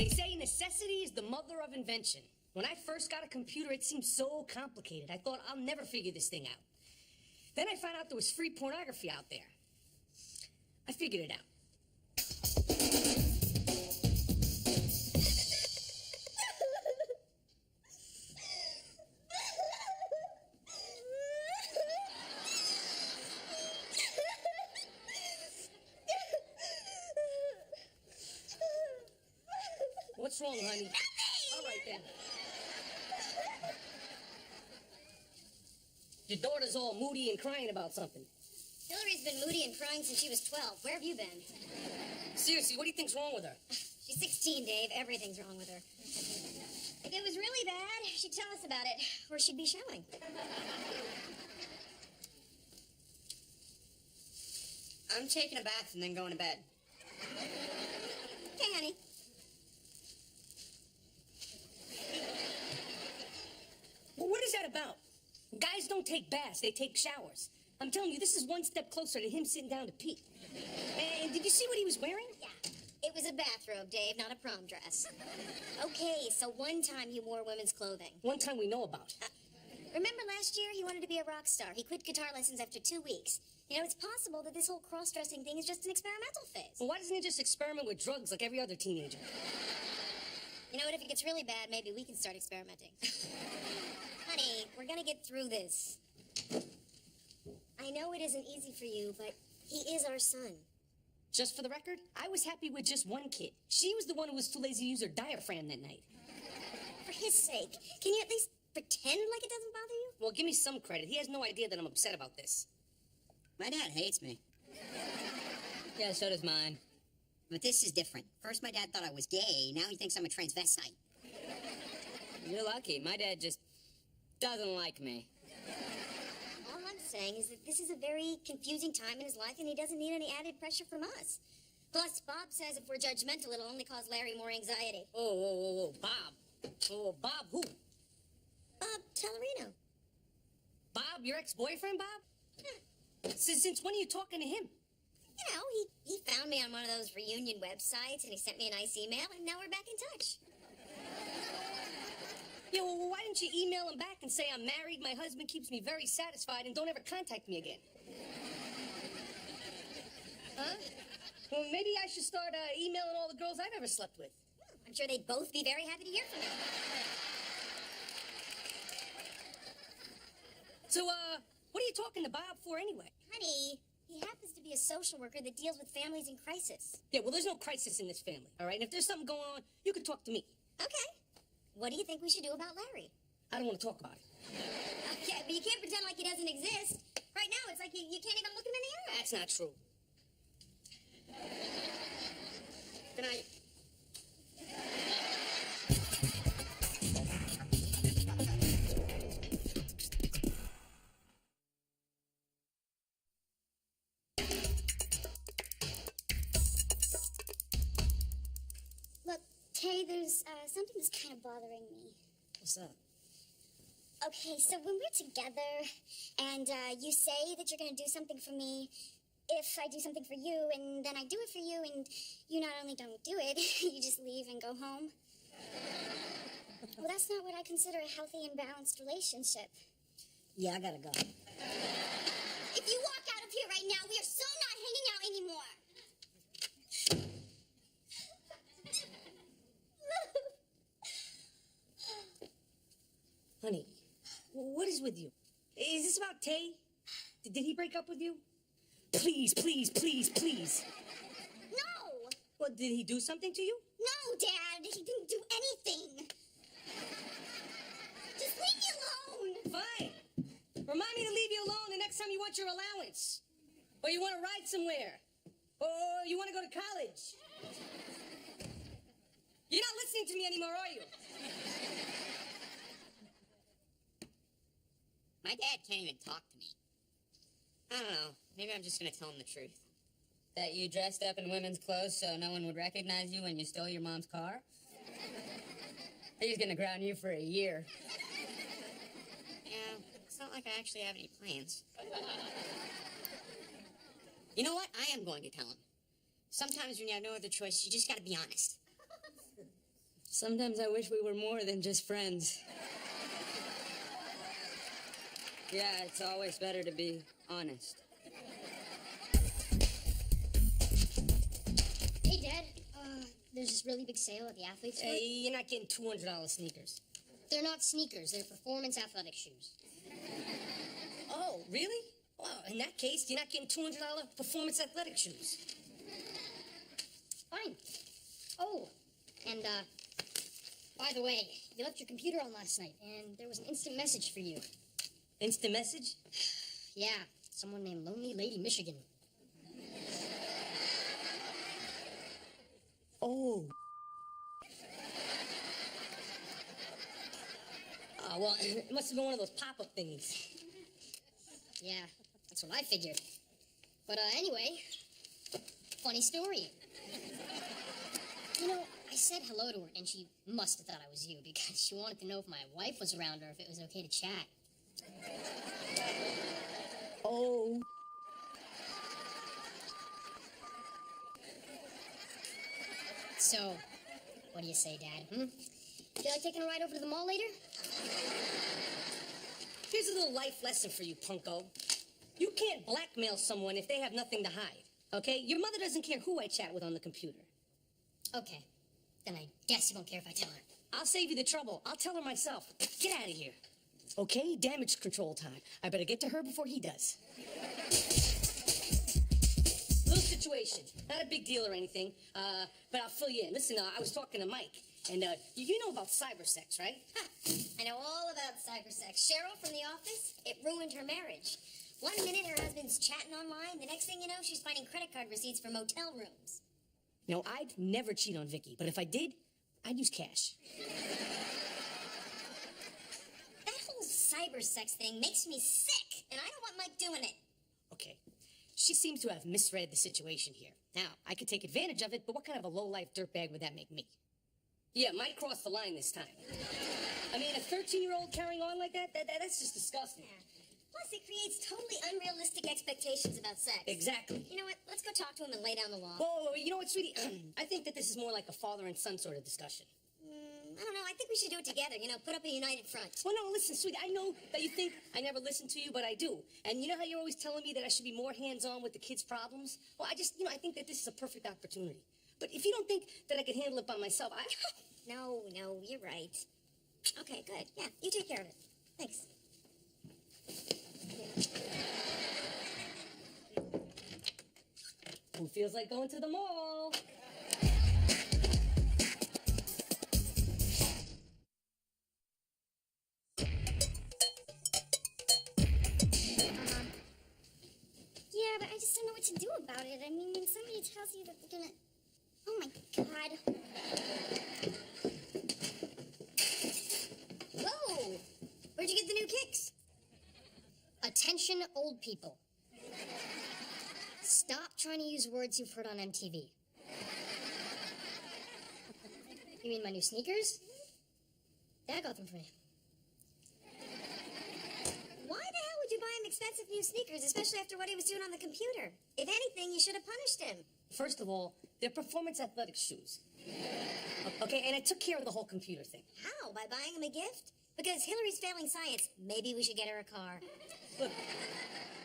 They say necessity is the mother of invention. When I first got a computer, it seemed so complicated. I thought, I'll never figure this thing out. Then I found out there was free pornography out there. I figured it out. What's wrong, honey? All right, then. Your daughter's all moody and crying about something. Hillary's been moody and crying since she was 12. Where have you been? Seriously, what do you think's wrong with her? She's 16, Dave. Everything's wrong with her. If it was really bad, she'd tell us about it, or she'd be showing. I'm taking a bath and then going to bed. Okay, honey. Well, what is that about? Guys don't take baths, they take showers. I'm telling you, this is one step closer to him sitting down to pee. And did you see what he was wearing? Yeah. It was a bathrobe, Dave, not a prom dress. Okay, so one time you wore women's clothing. One time we know about. Remember last year he wanted to be a rock star. He quit guitar lessons after 2 weeks. You know, it's possible that this whole cross-dressing thing is just an experimental phase. Well, why doesn't he just experiment with drugs like every other teenager? You know what, if it gets really bad, maybe we can start experimenting. Honey, we're gonna get through this. I know it isn't easy for you, but he is our son. Just for the record, I was happy with just one kid. She was the one who was too lazy to use her diaphragm that night. For his sake, can you at least pretend like it doesn't bother you? Well, give me some credit. He has no idea that I'm upset about this. My dad hates me. Yeah, so does mine. But this is different. First, my dad thought I was gay. Now he thinks I'm a transvestite. You're lucky. My dad just doesn't like me. All I'm saying is that this is a very confusing time in his life, and he doesn't need any added pressure from us. Plus, Bob says if we're judgmental, it'll only cause Larry more anxiety. Oh, Bob. Oh, Bob who? Bob Tellerino. Bob, your ex-boyfriend, Bob? Yeah. Since when are you talking to him? You know, he found me on one of those reunion websites, and he sent me a nice email, and now we're back in touch. Yeah, well, why didn't you email him back and say, I'm married, my husband keeps me very satisfied, and don't ever contact me again? Huh? Well, maybe I should start emailing all the girls I've ever slept with. I'm sure they'd both be very happy to hear from you. So, what are you talking to Bob for anyway? Honey, he happens to be a social worker that deals with families in crisis. Yeah, well, there's no crisis in this family, all right? And if there's something going on, you can talk to me. Okay. What do you think we should do about Larry? I don't want to talk about it. Okay, but you can't pretend like he doesn't exist. Right now, it's like you can't even look him in the eye. That's not true. Good night. Look, Tay, there's something that's kind of bothering me. What's up? Okay, so when we're together and you say that you're going to do something for me, if I do something for you and then I do it for you and you not only don't do it, you just leave and go home. Well, that's not what I consider a healthy and balanced relationship. Yeah, I gotta go. If you walk out of here right now, we are so not hanging out anymore. Honey, what is with you? Is this about Tay? Did he break up with you? Please, please, please, please. No! Well, did he do something to you? No, Dad! He didn't do anything! Just leave me alone! Fine. Remind me to leave you alone the next time you want your allowance. Or you want to ride somewhere. Or you want to go to college. You're not listening to me anymore, are you? My dad can't even talk to me. I don't know. Maybe I'm just gonna tell him the truth. That you dressed up in women's clothes so no one would recognize you when you stole your mom's car? He's gonna ground you for a year. Yeah, it's not like I actually have any plans. You know what? I am going to tell him. Sometimes when you have no other choice, you just gotta be honest. Sometimes I wish we were more than just friends. Yeah, it's always better to be honest. Hey, Dad. There's this really big sale at the athlete's store. Hey, you're not getting $200 sneakers. They're not sneakers. They're performance athletic shoes. Oh, really? Well, in that case, you're not getting $200 performance athletic shoes. Fine. Oh, and, by the way, you left your computer on last night, and there was an instant message for you. Instant message? Yeah, someone named Lonely Lady Michigan. Oh. Well, it must have been one of those pop-up things. Yeah, that's what I figured. But, anyway, funny story. You know, I said hello to her, and she must have thought I was you, because she wanted to know if my wife was around or if it was okay to chat. Oh. So, what do you say, Dad, Feel like taking a ride over to the mall later? Here's a little life lesson for you, punko. You can't blackmail someone if they have nothing to hide, okay? Your mother doesn't care who I chat with on the computer. Okay. Then I guess you won't care if I tell her. I'll save you the trouble. I'll tell her myself. Get out of here. Okay, damage control time. I better get to her before he does. Little situation. Not a big deal or anything, but I'll fill you in. Listen, I was talking to Mike, and you know about cybersex, right? I know all about cybersex. Cheryl from the office, it ruined her marriage. One minute her husband's chatting online, the next thing you know, she's finding credit card receipts for motel rooms. You know, I'd never cheat on Vicky, but if I did, I'd use cash. That whole cybersex thing makes me sick, and I don't want Mike doing it. Okay. She seems to have misread the situation here. Now, I could take advantage of it, but what kind of a low-life dirtbag would that make me? Yeah, Mike crossed the line this time. I mean, a 13-year-old carrying on like that's just disgusting. Yeah. Plus, it creates totally unrealistic expectations about sex. Exactly. You know what? Let's go talk to him and lay down the law. Whoa, you know what, sweetie? I think that this is more like a father and son sort of discussion. I don't know. I think we should do it together. You know, put up a united front. Well, no, listen, sweetie, I know that you think I never listen to you, but I do. And you know how you're always telling me that I should be more hands-on with the kids' problems? Well, I think that this is a perfect opportunity. But if you don't think that I can handle it by myself, No, you're right. Okay, good. Yeah, you take care of it. Thanks. Who feels like going to the mall? Yeah, but I just don't know what to do about it. I mean, when somebody tells you that they're gonna... Oh, my God. Whoa! Where'd you get the new kicks? Attention, old people. Stop trying to use words you've heard on MTV. You mean my new sneakers? Dad got them for me. Why the hell would you buy him expensive new sneakers, especially after what he was doing on the computer? If anything, you should have punished him. First of all, they're performance athletic shoes. Okay, and I took care of the whole computer thing. How? By buying him a gift? Because Hillary's failing science. Maybe we should get her a car. Look,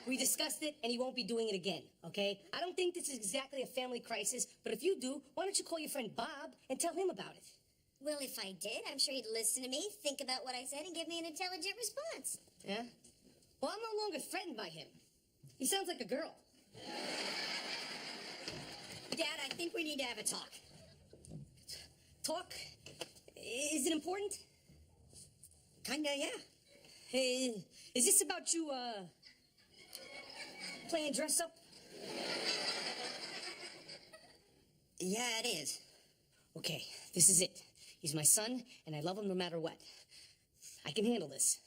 we discussed it, and he won't be doing it again, okay? I don't think this is exactly a family crisis, but if you do, why don't you call your friend Bob and tell him about it? Well, if I did, I'm sure he'd listen to me, think about what I said, and give me an intelligent response. Yeah? Well, I'm no longer threatened by him. He sounds like a girl. Dad, I think we need to have a talk. Talk? Is it important? Kinda, yeah. Hey, is this about you, playing dress up? Yeah, it is. Okay, this is it. He's my son, and I love him no matter what. I can handle this.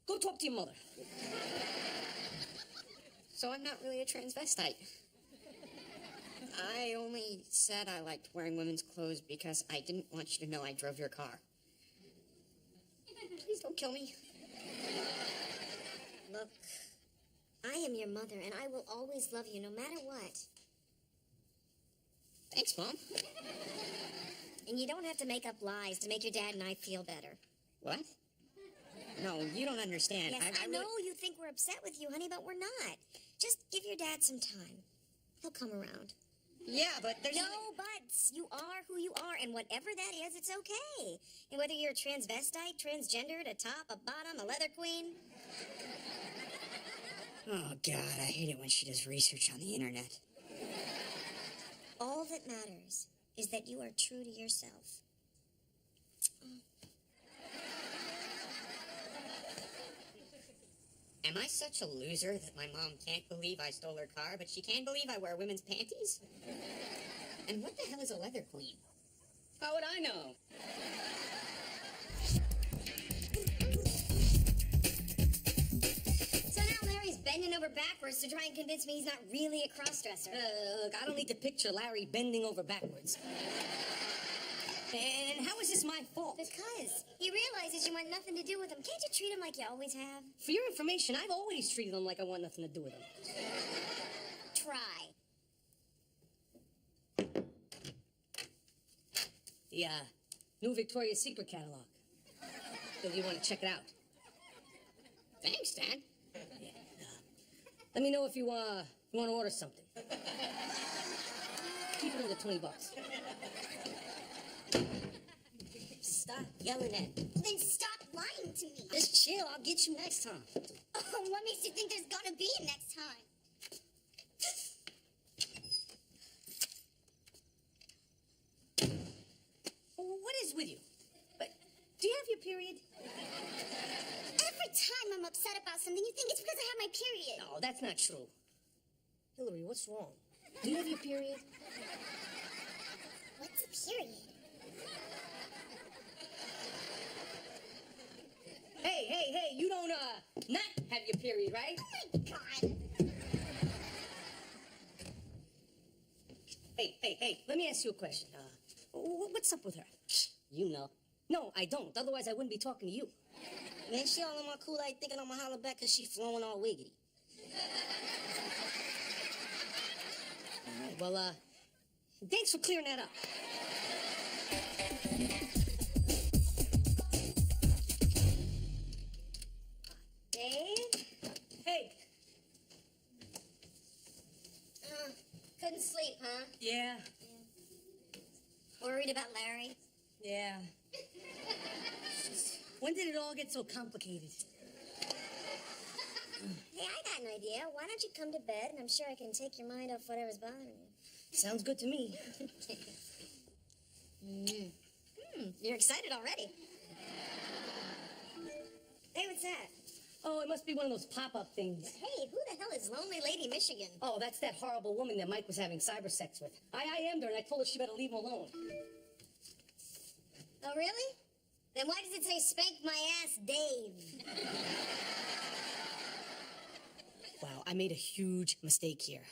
Go talk to your mother. So I'm not really a transvestite. I only said I liked wearing women's clothes because I didn't want you to know I drove your car. Please don't kill me. Look, I am your mother, and I will always love you no matter what. Thanks, Mom. And you don't have to make up lies to make your dad and I feel better. What? No, you don't understand. Yes, I really... know you think we're upset with you, honey, but we're not. Just give your dad some time. He'll come around. Yeah, but there's... No buts. You are who you are, and whatever that is, it's okay. And whether you're a transvestite, transgendered, a top, a bottom, a leather queen. Oh, God, I hate it when she does research on the internet. All that matters is that you are true to yourself. Am I such a loser that my mom can't believe I stole her car, but she can believe I wear women's panties? And what the hell is a leather queen? How would I know? So now Larry's bending over backwards to try and convince me he's not really a cross-dresser. Look, I don't need to picture Larry bending over backwards. And how is this my fault? Because he realizes you want nothing to do with him. Can't you treat him like you always have? For your information, I've always treated him like I want nothing to do with him. Try. The new Victoria's Secret catalog. So you want to check it out? Thanks, Dad. Yeah. Let me know if you want to order something. Keep it under $20. Stop yelling at me. Then stop lying to me. Just chill. I'll get you next time. Oh, what makes you think there's gonna be a next time? What is with you? Do you have your period? Every time I'm upset about something, you think it's because I have my period. No, that's not true. Hillary, what's wrong? Do you have your period? What's a period? Hey, you don't, not have your period, right? Oh my God. Hey, let me ask you a question. What's up with her? You know. No, I don't. Otherwise, I wouldn't be talking to you. Man, she all in my Kool-Aid thinking I'ma holler back because she flowing all wiggity. All right, well, thanks for clearing that up. Dave? Hey. Couldn't sleep, huh? Yeah. Worried about Larry? Yeah. When did it all get so complicated? Hey, I got an idea. Why don't you come to bed, and I'm sure I can take your mind off whatever's bothering you. Sounds good to me. You're excited already. Hey, what's that? Oh, it must be one of those pop-up things. Hey, who the hell is Lonely Lady Michigan? Oh, that's that horrible woman that Mike was having cyber sex with. I IM'd her and I told her she better leave him alone. Oh, really? Then why does it say spank my ass, Dave? Wow, I made a huge mistake here.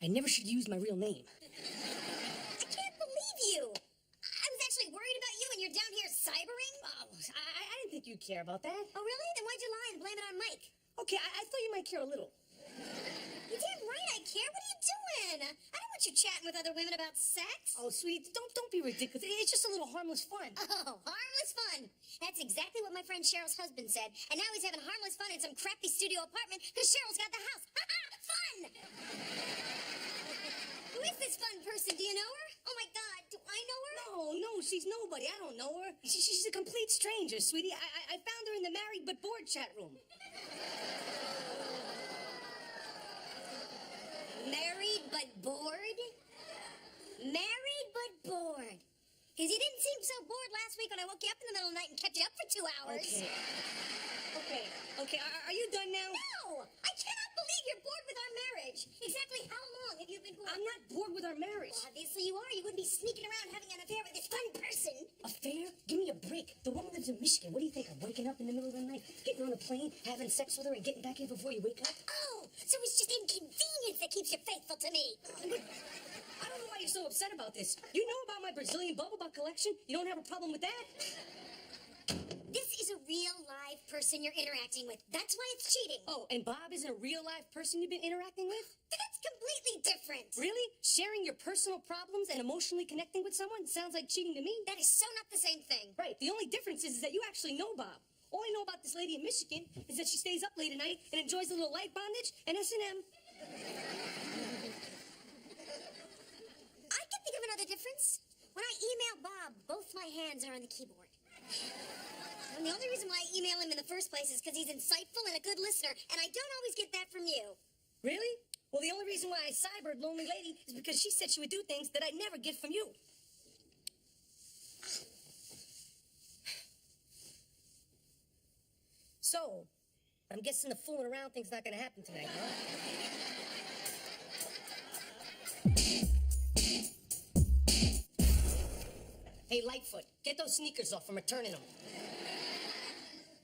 I never should use my real name. I can't believe you. I was actually worried about you and you're down here cybering. Oh, I didn't think you'd care about that. Oh, really? Then why'd you lie and blame it on Mike? Okay, I thought you might care a little. You're damn right I care. What are you doing? I don't want you chatting with other women about sex. Oh, sweetie, don't be ridiculous. It's just a little harmless fun. Oh, harmless fun. That's exactly what my friend Cheryl's husband said. And now he's having harmless fun in some crappy studio apartment because Cheryl's got the house. Ha ha! Fun! Who is this fun person? Do you know her? Oh, my God. Do I know her? No, she's nobody. I don't know her. She's a complete stranger, sweetie. I found her in the married but bored chat room. Married but bored? Married but bored. Because you didn't seem so bored last week when I woke you up in the middle of the night and kept you up for 2 hours. Okay. Are you done now? No! I cannot believe you're bored with our marriage. Exactly how long have you been bored? I'm not bored with our marriage. Well, obviously you are. You wouldn't be sneaking around having an affair with this fun person. Affair? Give me a break. The woman lives in Michigan. What do you think? I'm waking up in the middle of the night, getting on a plane, having sex with her, and getting back here before you wake up? Oh, so it's just inconvenience that keeps you faithful to me. I don't know why you're so upset about this. You know about my Brazilian bubble butt collection? You don't have a problem with that? This is a real live person you're interacting with. That's why it's cheating. Oh, and Bob isn't a real live person you've been interacting with? That's completely different. Really? Sharing your personal problems and emotionally connecting with someone sounds like cheating to me. That is so not the same thing. Right. The only difference is that you actually know Bob. All I know about this lady in Michigan is that she stays up late at night and enjoys a little light bondage and S&M. I can think of another difference. When I email Bob, both my hands are on the keyboard. And the only reason why I email him in the first place is because he's insightful and a good listener, and I don't always get that from you. Really? Well, the only reason why I cybered Lonely Lady is because she said she would do things that I'd never get from you. So, I'm guessing the fooling around thing's not gonna happen tonight, huh? Hey, Lightfoot, get those sneakers off. I'm returning them.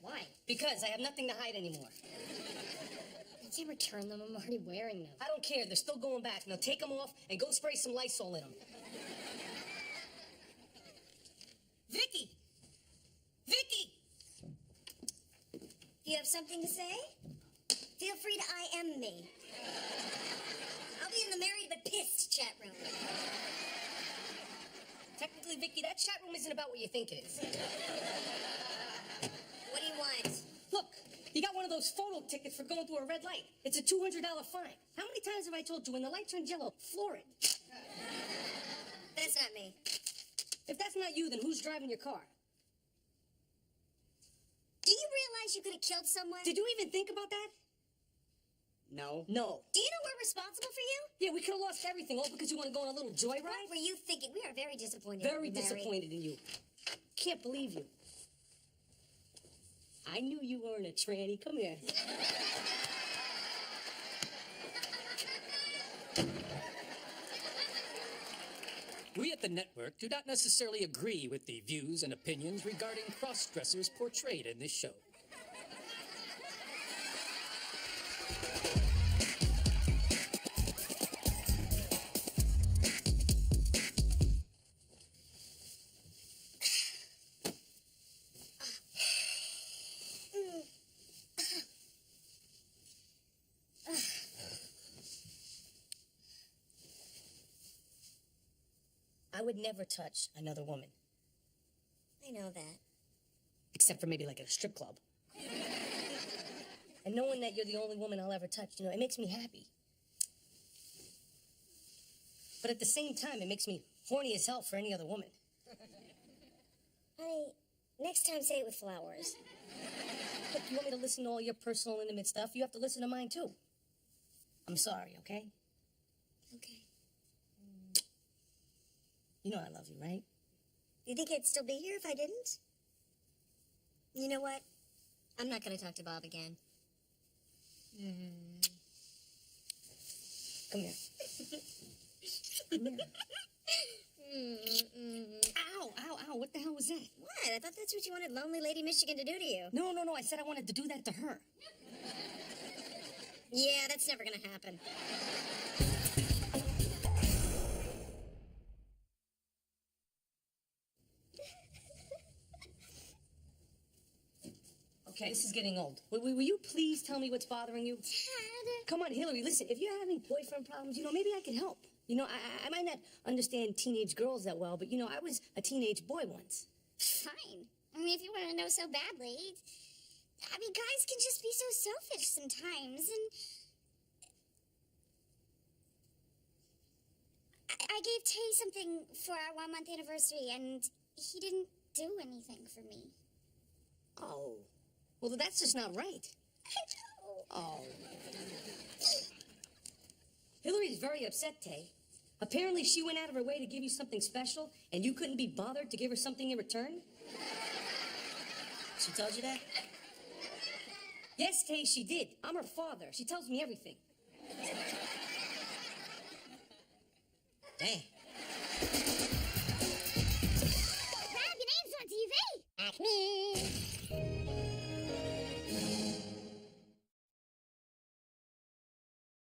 Why? Because I have nothing to hide anymore. I can't return them. I'm already wearing them. I don't care. They're still going back. Now take them off and go spray some Lysol in them. Vicky! Vicky! Do you have something to say? Feel free to IM me. I'll be in the married but pissed chat room. Technically, Vicky, that chat room isn't about what you think it is. What do you want? Look, you got one of those photo tickets for going through a red light. It's a $200 fine. How many times have I told you when the light turns yellow, floor it? That's not me. If that's not you, then who's driving your car? Do you realize you could have killed someone? Did you even think about that? No. No. Do you know we're responsible for you? Yeah, we could have lost everything, all because you want to go on a little joyride? What were you thinking? We are very disappointed. Very in you, Mary. disappointed in you. Can't believe you. I knew you weren't a tranny. Come here. We at the network do not necessarily agree with the views and opinions regarding cross-dressers portrayed in this show. I would never touch another woman. I know that. Except for maybe like at a strip club. And knowing that you're the only woman I'll ever touch, it makes me happy. But at the same time, it makes me horny as hell for any other woman. Honey, next time say it with flowers. Look, you want me to listen to all your personal, intimate stuff? You have to listen to mine, too. I'm sorry, okay? Okay. You know I love you, right? You think I'd still be here if I didn't? You know what? I'm not going to talk to Bob again. Come here. Come here. Ow, ow, ow. What the hell was that? What? I thought that's what you wanted Lonely Lady Michigan to do to you. No. I said I wanted to do that to her. Yeah, that's never going to happen. Okay, this is getting old. Will you please tell me what's bothering you? Dad. Come on, Hillary, listen. If you're having boyfriend problems, maybe I can help. I might not understand teenage girls that well, but, I was a teenage boy once. Fine. I mean, if you want to know so badly. Guys can just be so selfish sometimes, and... I gave Tay something for our 1-month anniversary, and he didn't do anything for me. Oh. Well, that's just not right. I know. Oh. Hillary's very upset, Tay. Apparently she went out of her way to give you something special, and you couldn't be bothered to give her something in return? She told you that? Yes, Tay, she did. I'm her father. She tells me everything. Dang.